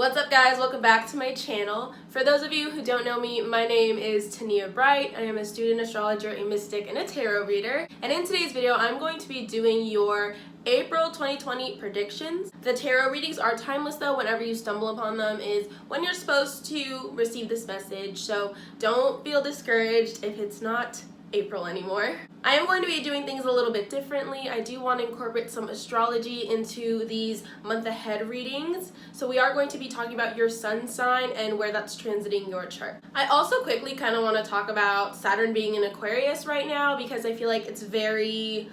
What's up guys, welcome back to my channel. For those of you who don't know me, my name is Tania Bright. I am a student astrologer, a mystic, and a tarot reader. And in today's video, I'm going to be doing your April 2020 predictions. The tarot readings are timeless though. Whenever you stumble upon them is when you're supposed to receive this message. So don't feel discouraged if it's not April anymore. I am going to be doing things a little bit differently. I do want to incorporate some astrology into these month ahead readings. So we are going to be talking about your sun sign and where that's transiting your chart. I also quickly kind of want to talk about Saturn being in Aquarius right now because I feel like it's very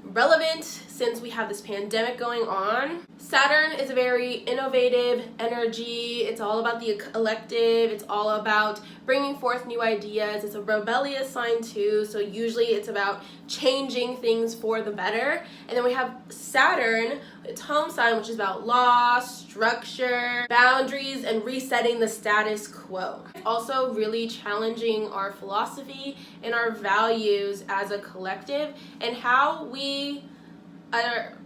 relevant since we have this pandemic going on. Saturn is a very innovative energy. It's all about the collective. It's all about bringing forth new ideas. It's a rebellious sign too, so usually it's about changing things for the better. And then we have Saturn, its home sign, which is about law, structure, boundaries, and resetting the status quo. Also really challenging our philosophy and our values as a collective and how we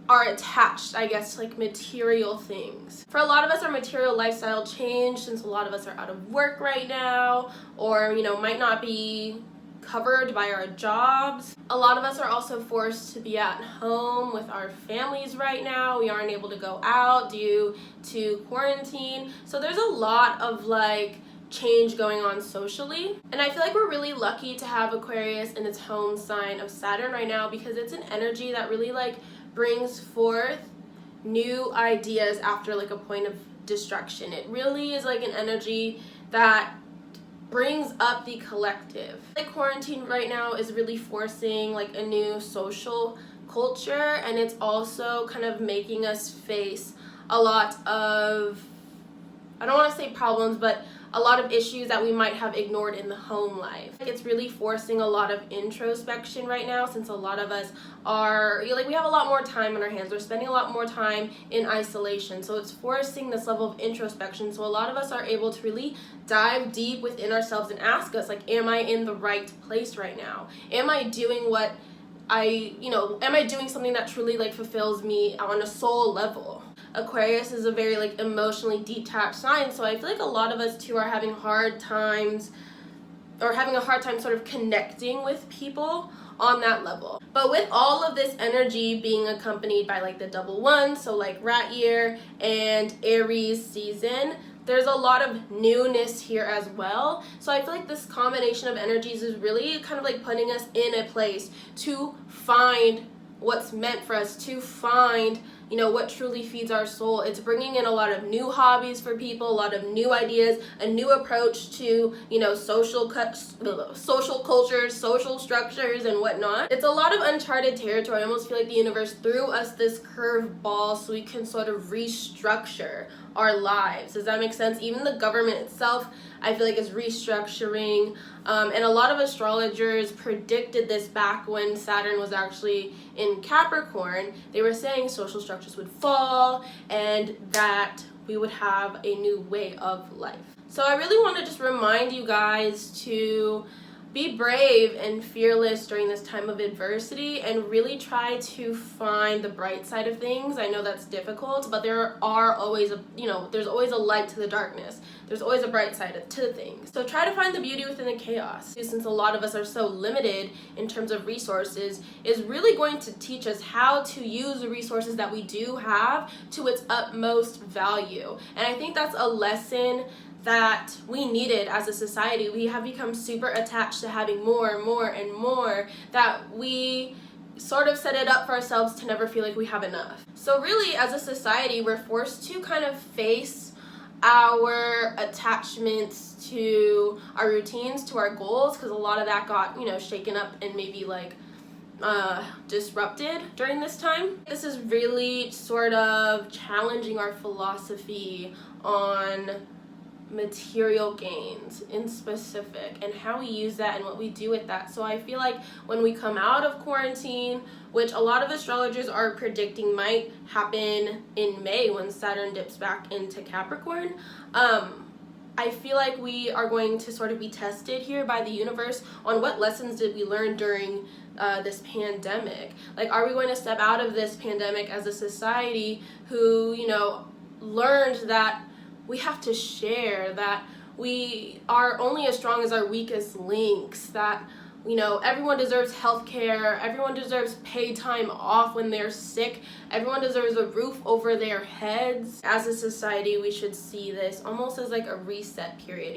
are attached, I guess, to like material things. For a lot of us, our material lifestyle changed since a lot of us are out of work right now or, might not be covered by our jobs. A lot of us are also forced to be at home with our families right now. We aren't able to go out due to quarantine. So there's a lot of change going on socially, and I feel like we're really lucky to have Aquarius in its home sign of Saturn right now because it's an energy that really brings forth new ideas after a point of destruction. It really is an energy that brings up the collective. Quarantine right now is really forcing a new social culture, and it's also kind of making us face a lot of, I don't want to say problems, but a lot of issues that we might have ignored in the home life. It's really forcing a lot of introspection right now since a lot of us are, we have a lot more time on our hands. We're spending a lot more time in isolation. So it's forcing this level of introspection. So a lot of us are able to really dive deep within ourselves and ask us, am I in the right place right now? Am I doing what am I doing something that truly fulfills me on a soul level? Aquarius is a very emotionally detached sign, so I feel like a lot of us too are having hard times sort of connecting with people on that level. But with all of this energy being accompanied by the double one, so rat year and Aries season, there's a lot of newness here as well. So I feel like this combination of energies is really kind of putting us in a place to find what's meant for us, to find what truly feeds our soul. It's bringing in a lot of new hobbies for people, a lot of new ideas, a new approach to social cultures, social structures, and whatnot. It's a lot of uncharted territory. I almost feel like the universe threw us this curved ball so we can sort of restructure our lives. Does that make sense? Even the government itself, I feel like, is restructuring. And a lot of astrologers predicted this back when Saturn was actually in Capricorn. They were saying social structures would fall and that we would have a new way of life. So I really want to just remind you guys to be brave and fearless during this time of adversity and really try to find the bright side of things. I know that's difficult, but there are always there's always a light to the darkness. There's always a bright side to things. So try to find the beauty within the chaos. Since a lot of us are so limited in terms of resources, is really going to teach us how to use the resources that we do have to its utmost value. And I think that's a lesson that we needed as a society. We have become super attached to having more and more and more that we sort of set it up for ourselves to never feel like we have enough. So really, as a society, we're forced to kind of face our attachments to our routines, to our goals, because a lot of that got, shaken up and maybe disrupted during this time. This is really sort of challenging our philosophy on material gains in specific and how we use that and what we do with that. So I feel like when we come out of quarantine, which a lot of astrologers are predicting might happen in May when Saturn dips back into Capricorn, I feel like we are going to sort of be tested here by the universe on what lessons did we learn during this pandemic. Are we going to step out of this pandemic as a society who, learned that we have to share, that we are only as strong as our weakest links, that everyone deserves health care, everyone deserves paid time off when they're sick, everyone deserves a roof over their heads. As a society, we should see this almost as like a reset period.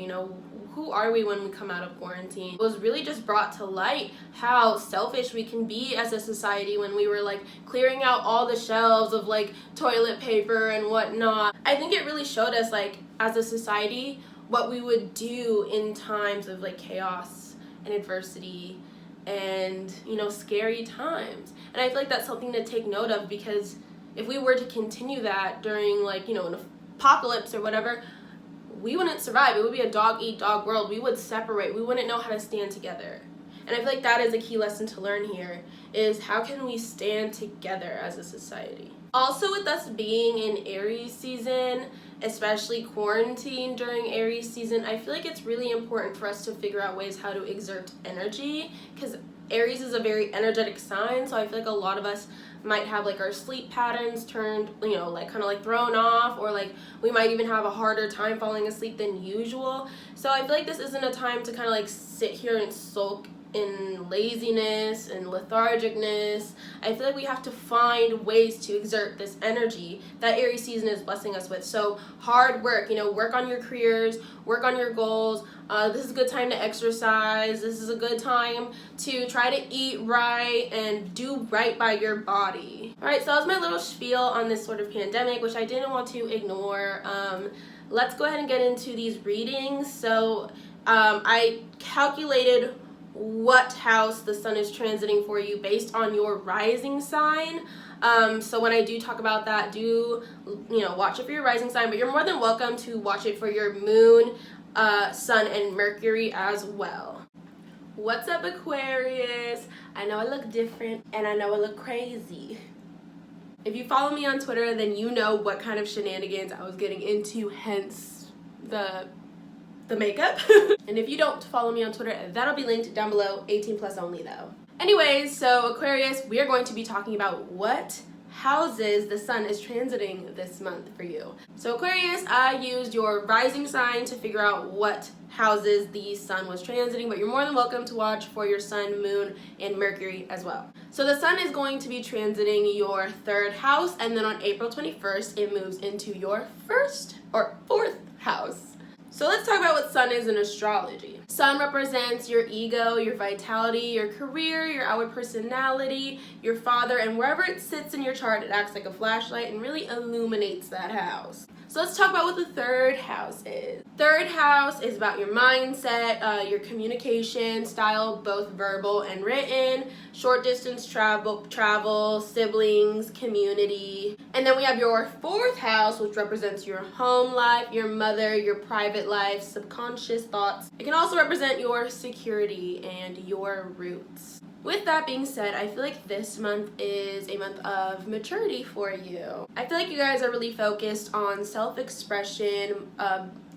Who are we when we come out of quarantine? It was really just brought to light how selfish we can be as a society when we were like clearing out all the shelves of like toilet paper and whatnot. I think it really showed us, like, as a society, what we would do in times of like chaos and adversity and scary times. And I feel like that's something to take note of, because if we were to continue that during like an apocalypse or whatever, we wouldn't survive. It would be a dog eat dog world. We would separate. We wouldn't know how to stand together. And I feel like that is a key lesson to learn here, is how can we stand together as a society. Also, with us being in Aries season, especially quarantine during Aries season, I feel like it's really important for us to figure out ways how to exert energy, because Aries is a very energetic sign. So I feel like a lot of us might have like our sleep patterns turned, like kind of like thrown off, or like we might even have a harder time falling asleep than usual. So I feel like this isn't a time to kind of like sit here and sulk in laziness and lethargicness. I feel like we have to find ways to exert this energy that Aries season is blessing us with. So hard work, work on your careers, work on your goals. This is a good time to exercise. This is a good time to try to eat right and do right by your body. All right, so that was my little spiel on this sort of pandemic, which I didn't want to ignore. Let's go ahead and get into these readings. So I calculated what house the sun is transiting for you based on your rising sign. So when I do talk about that, do watch it for your rising sign, but you're more than welcome to watch it for your moon, sun, and Mercury as well. What's up, Aquarius? I know I look different and I know I look crazy. If you follow me on Twitter, then you know what kind of shenanigans I was getting into, hence the makeup. And if you don't follow me on Twitter, that'll be linked down below, 18+ only though. Anyways, so Aquarius, we are going to be talking about what houses the sun is transiting this month for you. So Aquarius, I used your rising sign to figure out what houses the sun was transiting, but you're more than welcome to watch for your sun, moon, and Mercury as well. So the sun is going to be transiting your 3rd house, and then on April 21st, it moves into your 4th house. So let's talk about what sun is in astrology. Sun represents your ego, your vitality, your career, your outward personality, your father, and wherever it sits in your chart, it acts like a flashlight and really illuminates that house. So let's talk about what the 3rd house is. 3rd house is about your mindset, your communication style, both verbal and written, short distance travel, siblings, community. And then we have your 4th house, which represents your home life, your mother, your private life, subconscious thoughts. It can also represent your security and your roots. With that being said, I feel like this month is a month of maturity for you. I feel like you guys are really focused on self-expression,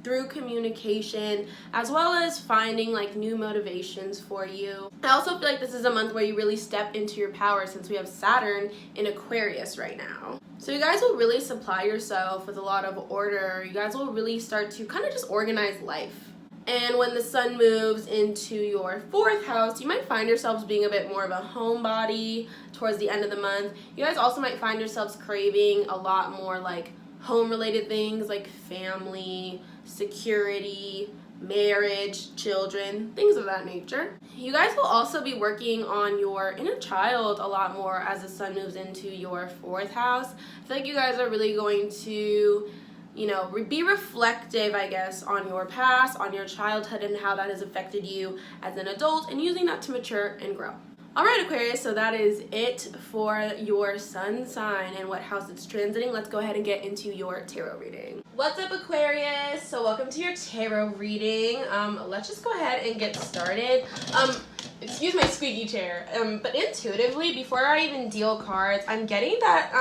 through communication, as well as finding like new motivations for you. I also feel like this is a month where you really step into your power, since we have Saturn in Aquarius right now. So you guys will really supply yourself with a lot of order. You guys will really start to kind of just organize life. And when the sun moves into your 4th house, you might find yourselves being a bit more of a homebody towards the end of the month. You guys also might find yourselves craving a lot more like home-related things like family, security, marriage, children, things of that nature. You guys will also be working on your inner child a lot more as the sun moves into your 4th house. I feel like you guys are really going to be reflective, I guess, on your past, on your childhood, and how that has affected you as an adult, and using that to mature and grow. Alright, Aquarius, so that is it for your sun sign and what house it's transiting. Let's go ahead and get into your tarot reading. What's up, Aquarius? So welcome to your tarot reading. Let's just go ahead and get started. Excuse my squeaky chair. But intuitively, before I even deal cards, I'm getting that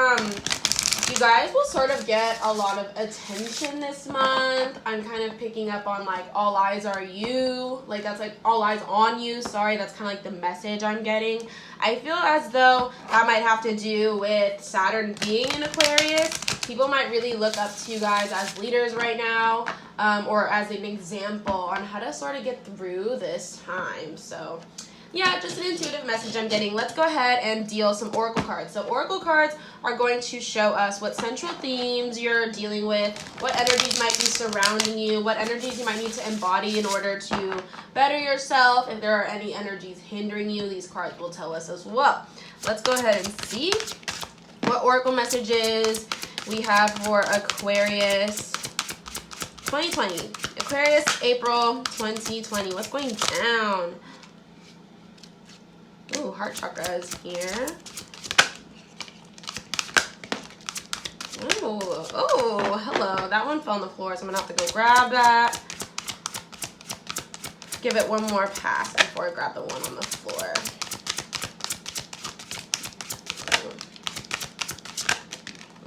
you guys will sort of get a lot of attention this month. I'm kind of picking up on like all eyes are you, like that's like all eyes on you. Sorry, that's kind of like the message I'm getting. I feel as though that might have to do with Saturn being in Aquarius. People might really look up to you guys as leaders right now, or as an example on how to sort of get through this time. So yeah, just an intuitive message I'm getting. Let's go ahead and deal some oracle cards. So oracle cards are going to show us what central themes you're dealing with, what energies might be surrounding you, what energies you might need to embody in order to better yourself. If there are any energies hindering you, these cards will tell us as well. Let's go ahead and see what oracle messages we have for Aquarius 2020. Aquarius, April 2020. What's going down? Ooh, heart chakra is here. Oh, hello. That one fell on the floor, so I'm gonna have to go grab that. Give it one more pass before I grab the one on the floor.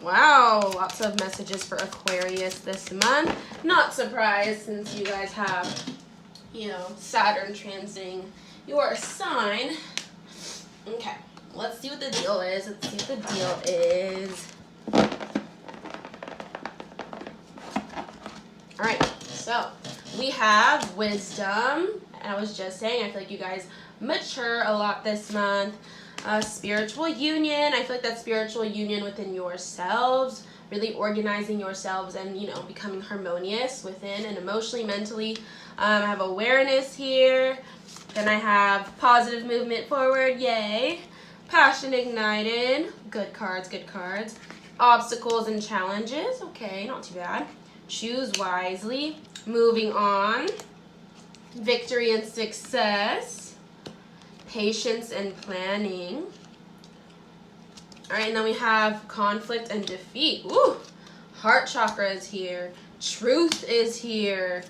Wow, lots of messages for Aquarius this month. Not surprised since you guys have, you know, Saturn transiting your sign. Okay, let's see what the deal is. Let's see what the deal is. All right, so we have wisdom. I was just saying, I feel like you guys mature a lot this month. Spiritual union. I feel like that spiritual union within yourselves, really organizing yourselves and, you know, becoming harmonious within and emotionally, mentally. I have awareness here. Then I have positive movement forward, yay. Passion ignited, good cards, good cards. Obstacles and challenges, okay, not too bad. Choose wisely, moving on. Victory and success. Patience and planning. All right, and then we have conflict and defeat. Ooh, heart chakra is here. Truth is here.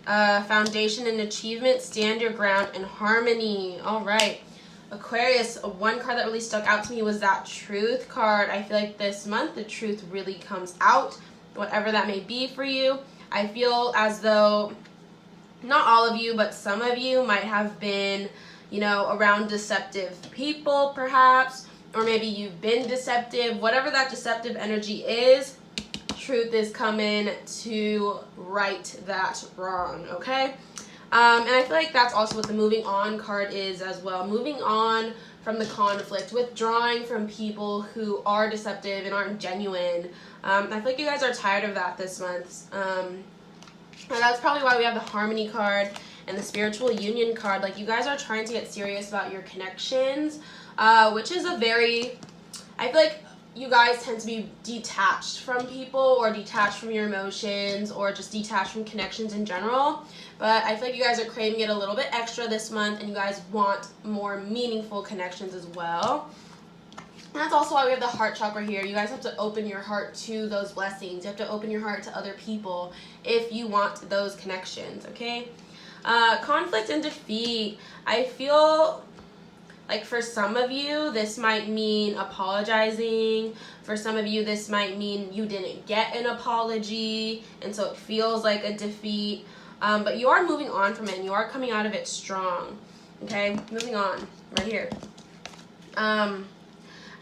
Foundation and achievement, stand your ground, and harmony. All right, Aquarius, one card that really stuck out to me was that truth card. I feel like this month the truth really comes out, whatever that may be for you. I feel as though not all of you, but some of you might have been, you know, around deceptive people perhaps, or maybe you've been deceptive. Whatever that deceptive energy is, truth is coming to right that wrong, okay? And I feel like that's also what the moving on card is as well. Moving on from the conflict, withdrawing from people who are deceptive and aren't genuine. I feel like you guys are tired of that this month. And that's probably why we have the harmony card and the spiritual union card. Like, you guys are trying to get serious about your connections, which is a very, I feel like you guys tend to be detached from people or detached from your emotions or just detached from connections in general. But I feel like you guys are craving it a little bit extra this month and you guys want more meaningful connections as well. And that's also why we have the heart chakra here. You guys have to open your heart to those blessings. You have to open your heart to other people if you want those connections, okay? Conflict and defeat. I feel like for some of you, this might mean apologizing. For some of you, this might mean you didn't get an apology, and so it feels like a defeat. But you are moving on from it, and you are coming out of it strong. Okay, moving on, right here.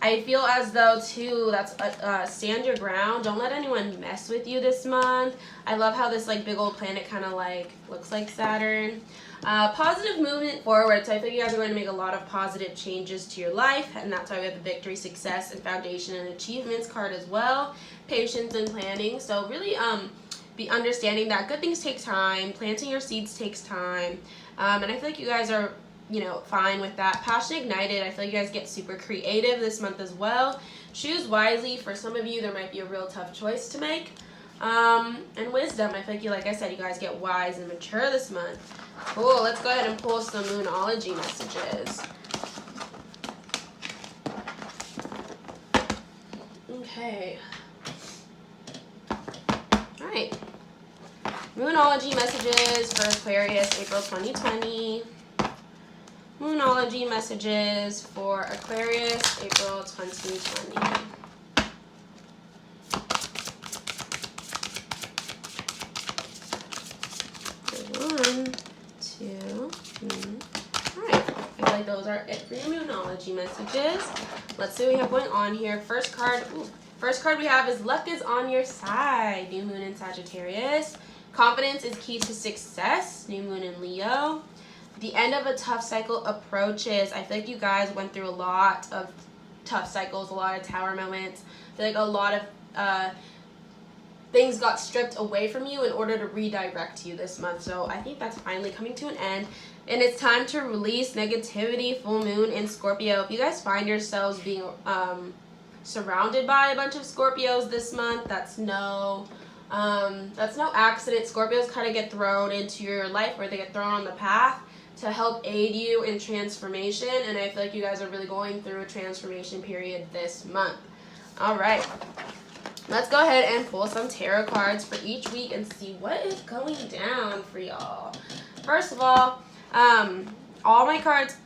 I feel as though, too, that's stand your ground. Don't let anyone mess with you this month. I love how this, like, big old planet kind of, like, looks like Saturn. Positive movement forward. So I think you guys are going to make a lot of positive changes to your life, and that's why we have the victory, success, and foundation and achievements card as well. Patience and planning. So really be understanding that good things take time. Planting your seeds takes time. And I feel like you guys are, you know, fine with that. Passion ignited. I feel like you guys get super creative this month as well. Choose wisely. For some of you, there might be a real tough choice to make. And wisdom. I feel like like I said, you guys get wise and mature this month. Cool. Let's go ahead and pull some Moonology messages. Okay. All right. Moonology messages for Aquarius, April 2020. Moonology messages for Aquarius, April 2020. One, two, three. All right. I feel like those are it for your Moonology messages. Let's see what we have going on here. First card, ooh, First card we have is luck is on your side. New moon in Sagittarius. Confidence is key to success. New moon in Leo. The end of a tough cycle approaches. I feel like you guys went through a lot of tough cycles, a lot of tower moments. I feel like a lot of things got stripped away from you in order to redirect you this month. So I think that's finally coming to an end. And it's time to release negativity. Full moon in Scorpio. If you guys find yourselves being surrounded by a bunch of Scorpios this month, that's no accident. Scorpios kind of get thrown into your life, or they get thrown on the path to help aid you in transformation. And I feel like you guys are really going through a transformation period this month. All right. Let's go ahead and pull some tarot cards for each week and see what is going down for y'all. First of all my cards,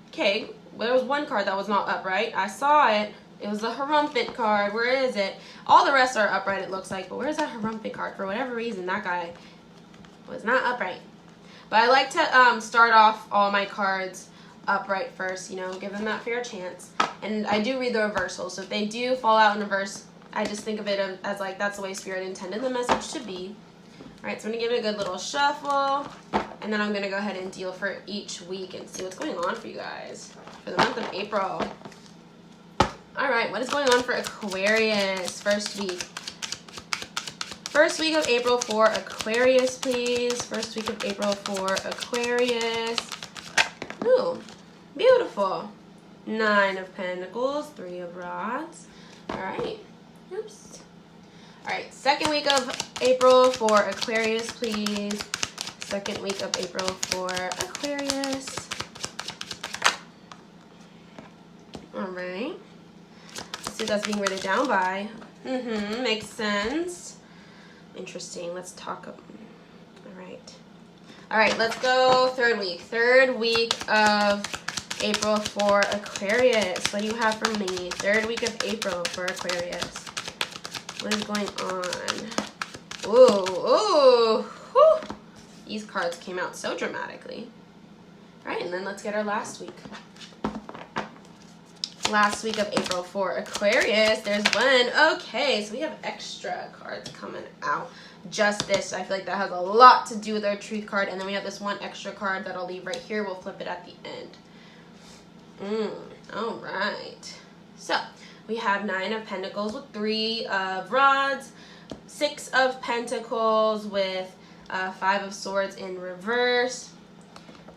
okay, there was one card that was not upright. I saw it. It was the Harumphet card. Where is it? All the rest are upright, it looks like. But where's that Harumphet card? For whatever reason, that guy was not upright. But I like to start off all my cards upright first, you know, give them that fair chance. And I do read the reversal. So if they do fall out in reverse, I just think of it as like that's the way Spirit intended the message to be. All right, so I'm going to give it a good little shuffle. And then I'm going to go ahead and deal for each week and see what's going on for you guys for the month of April. All right, what is going on for Aquarius first week? First week of April for Aquarius, please. First week of April for Aquarius. Ooh, beautiful. 9 of Pentacles, 3 of Rods. All right. Oops. All right, second week of April for Aquarius, please. Second week of April for Aquarius. All right. Let's see what that's being written down by. Makes sense. Interesting. Let's talk. All right, let's go third week. Third week of April for Aquarius. What do you have for me? Third week of April for Aquarius. What is going on? Ooh. Whew. These cards came out so dramatically. All right, and then let's get our last week. Last week of April for Aquarius. There's one. Okay, so we have extra cards coming out. Just this. I feel like that has a lot to do with our truth card. And then we have this one extra card that I'll leave right here. We'll flip it at the end. All right. So we have 9 of Pentacles with 3 of Rods, 6 of Pentacles with 5 of Swords in reverse.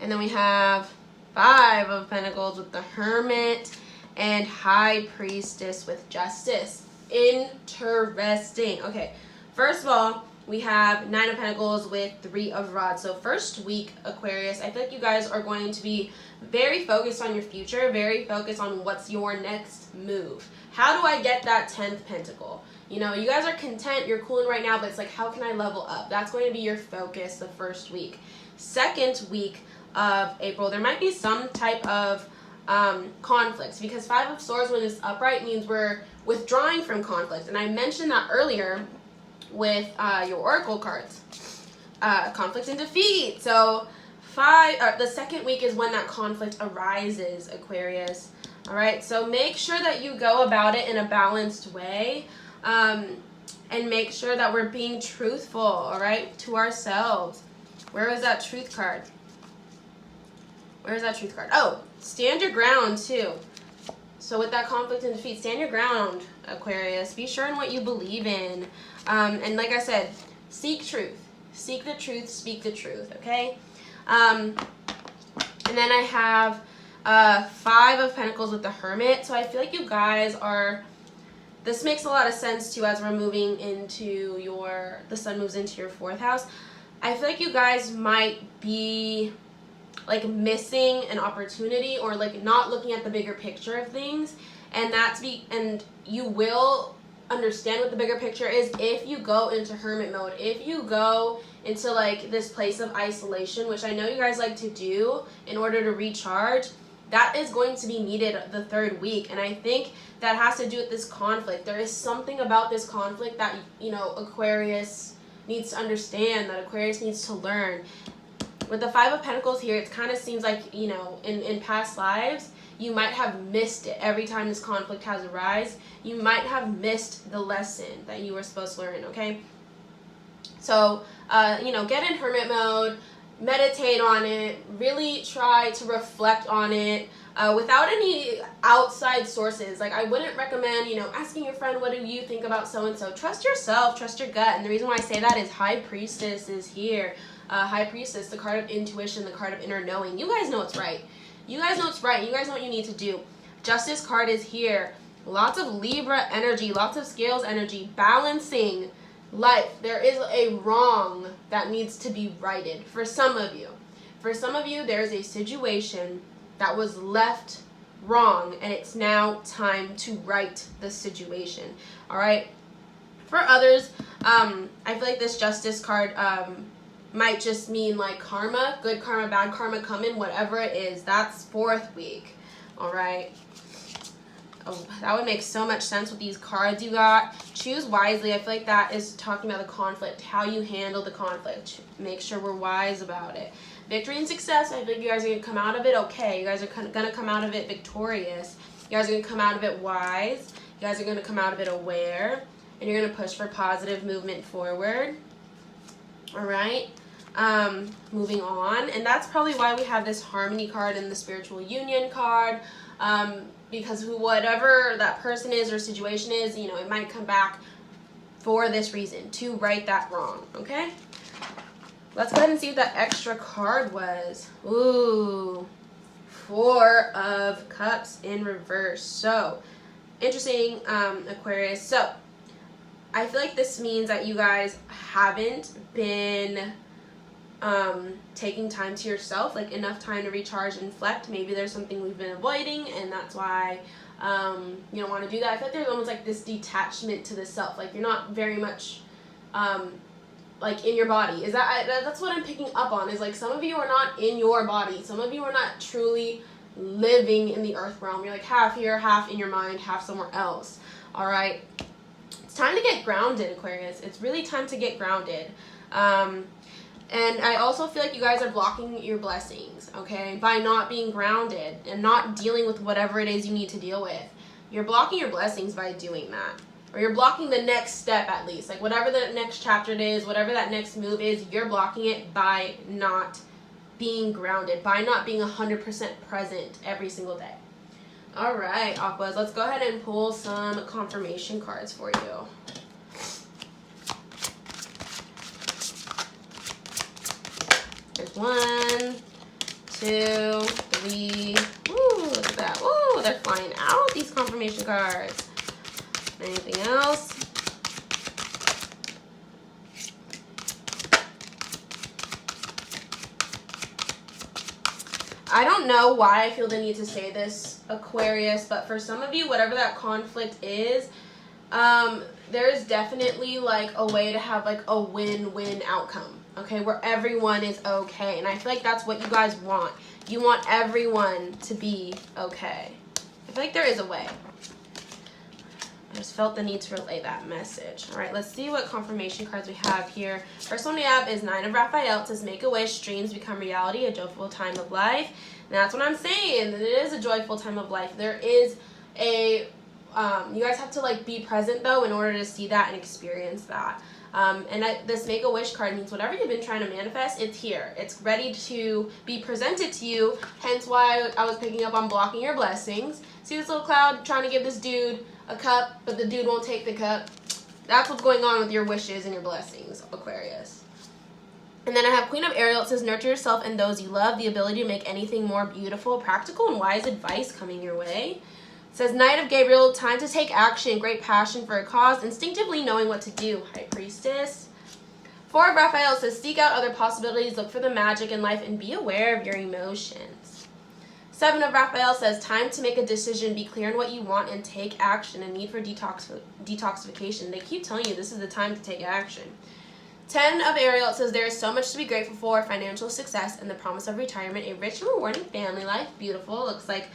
And then we have 5 of Pentacles with the Hermit and High Priestess with Justice. Interesting. Okay, first of all, we have 9 of Pentacles with 3 of Rods. So first week, Aquarius, I feel like you guys are going to be very focused on your future, very focused on what's your next move. How do I get that 10th Pentacle? You know, you guys are content, you're cooling right now, but it's like, how can I level up? That's going to be your focus the first week. Second week of April, there might be some type of conflicts, because 5 of Swords when it's upright means we're withdrawing from conflict. And I mentioned that earlier with your oracle cards. Conflict and defeat. So the second week is when that conflict arises, Aquarius. All right, so make sure that you go about it in a balanced way, and make sure that we're being truthful, all right, to ourselves. Where is that truth card? Where's that truth card? Oh, stand your ground too. So with that conflict and defeat, stand your ground, Aquarius. Be sure in what you believe in. And like I said, seek truth. Seek the truth, speak the truth, okay? And then I have 5 of Pentacles with the Hermit. So I feel like you guys are, this makes a lot of sense too as we're moving into the sun moves into your 4th house. I feel like you guys might be like missing an opportunity, or like not looking at the bigger picture of things, and and you will understand what the bigger picture is if you go into hermit mode, if you go into like this place of isolation, which I know you guys like to do in order to recharge. That is going to be needed the 3rd week, and I think that has to do with this conflict. There is something about this conflict that, you know, Aquarius needs to understand, that Aquarius needs to learn. With the 5 of Pentacles here, it kind of seems like, you know, in past lives, you might have missed it. Every time this conflict has arisen, you might have missed the lesson that you were supposed to learn, okay? So, you know, get in hermit mode, meditate on it, really try to reflect on it without any outside sources. Like, I wouldn't recommend, you know, asking your friend, what do you think about so-and-so? Trust yourself, trust your gut. And the reason why I say that is High Priestess is here. High Priestess, the card of intuition, the card of inner knowing. You guys know what's right. You guys know what's right. You guys know what you need to do. Justice card is here. Lots of Libra energy, lots of Scales energy, balancing life. There is a wrong that needs to be righted for some of you. For some of you, there's a situation that was left wrong, and it's now time to right the situation. All right. For others, I feel like this Justice card might just mean like karma, good karma, bad karma coming, whatever it is. That's 4th week. All right. Oh, that would make so much sense with these cards you got. Choose wisely. I feel like that is talking about the conflict, how you handle the conflict. Make sure we're wise about it. Victory and success. I think you guys are going to come out of it okay. You guys are going to come out of it victorious. You guys are going to come out of it wise. You guys are going to come out of it aware. And you're going to push for positive movement forward. All right. Moving on. And that's probably why we have this harmony card and the spiritual union card. Because whatever that person is or situation is, you know, it might come back for this reason, to right that wrong, okay? Let's go ahead and see what that extra card was. Ooh, 4 of Cups in reverse. So, interesting, Aquarius. So, I feel like this means that you guys haven't been taking time to yourself, like enough time to recharge and reflect. Maybe there's something we've been avoiding, and that's why you don't want to do that. I feel like there's almost like this detachment to the self, like you're not very much like in your body. Is that's what I'm picking up on, is like some of you are not in your body. Some of you are not truly living in the earth realm. You're like half here, half in your mind, half somewhere else. All right, it's time to get grounded, Aquarius. It's really time to get grounded. And I also feel like you guys are blocking your blessings, okay, by not being grounded and not dealing with whatever it is you need to deal with. You're blocking your blessings by doing that. Or you're blocking the next step, at least. Like whatever the next chapter is, whatever that next move is, you're blocking it by not being grounded, by not being 100% present every single day. All right, Aquas, let's go ahead and pull some confirmation cards for you. There's 1, 2, 3. Woo, look at that. Woo, they're flying out, these confirmation cards. Anything else? I don't know why I feel the need to say this, Aquarius, but for some of you, whatever that conflict is, there's definitely like a way to have like a win-win outcome. Okay, where everyone is okay. And I feel like that's what you guys want. You want everyone to be okay. I feel like there is a way. I just felt the need to relay that message. All right, let's see what confirmation cards we have here. First one we have is 9 of Raphael. It says, make a wish, dreams become reality, a joyful time of life. And that's what I'm saying, that it is a joyful time of life. There is a, you guys have to like be present though in order to see that and experience that. This Make-A-Wish card means whatever you've been trying to manifest, it's here. It's ready to be presented to you, hence why I was picking up on blocking your blessings. See this little cloud trying to give this dude a cup, but the dude won't take the cup? That's what's going on with your wishes and your blessings, Aquarius. And then I have Queen of Ariel. It says, nurture yourself and those you love, the ability to make anything more beautiful, practical and wise advice coming your way. It says, Knight of Gabriel, time to take action, great passion for a cause, instinctively knowing what to do, High Priestess. 4 of Raphael says, seek out other possibilities, look for the magic in life, and be aware of your emotions. 7 of Raphael says, time to make a decision, be clear on what you want, and take action, a need for detoxification. They keep telling you this is the time to take action. 10 of Ariel, it says, there is so much to be grateful for, financial success, and the promise of retirement, a rich and rewarding family life. Beautiful. Looks like,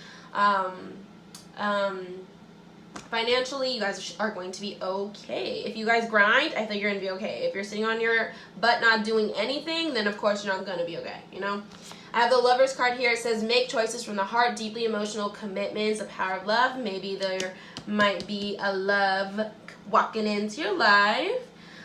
financially, you guys are going to be okay. If you guys grind, I think you're going to be okay. If you're sitting on your butt not doing anything, then of course you're not going to be okay, you know? I have the Lovers card here. It says, make choices from the heart, deeply emotional commitments, the power of love. Maybe there might be a love walking into your life.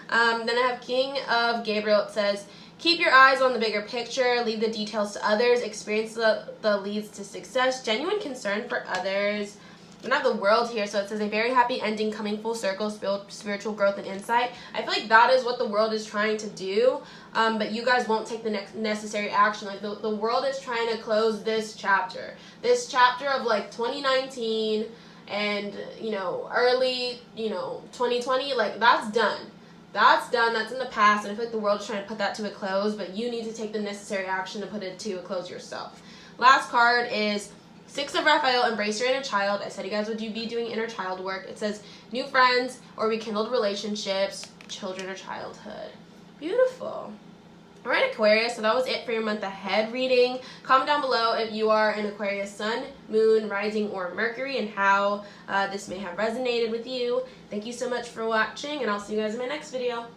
Then I have King of Gabriel. It says, keep your eyes on the bigger picture, leave the details to others, experience the leads to success, genuine concern for others. Then I have the World here, so it says a very happy ending, coming full circle, spiritual growth and insight. I feel like that is what the World is trying to do, but you guys won't take the necessary action. Like the World is trying to close this chapter of like 2019 and early 2020. Like that's done. That's done. That's in the past, and I feel like the World is trying to put that to a close, but you need to take the necessary action to put it to a close yourself. Last card is 6 of Raphael, embrace your inner child. I said you guys would be doing inner child work. It says new friends or rekindled relationships, children or childhood. Beautiful. All right, Aquarius, so that was it for your month ahead reading. Comment down below if you are an Aquarius sun, moon, rising, or Mercury, and how this may have resonated with you. Thank you so much for watching, and I'll see you guys in my next video.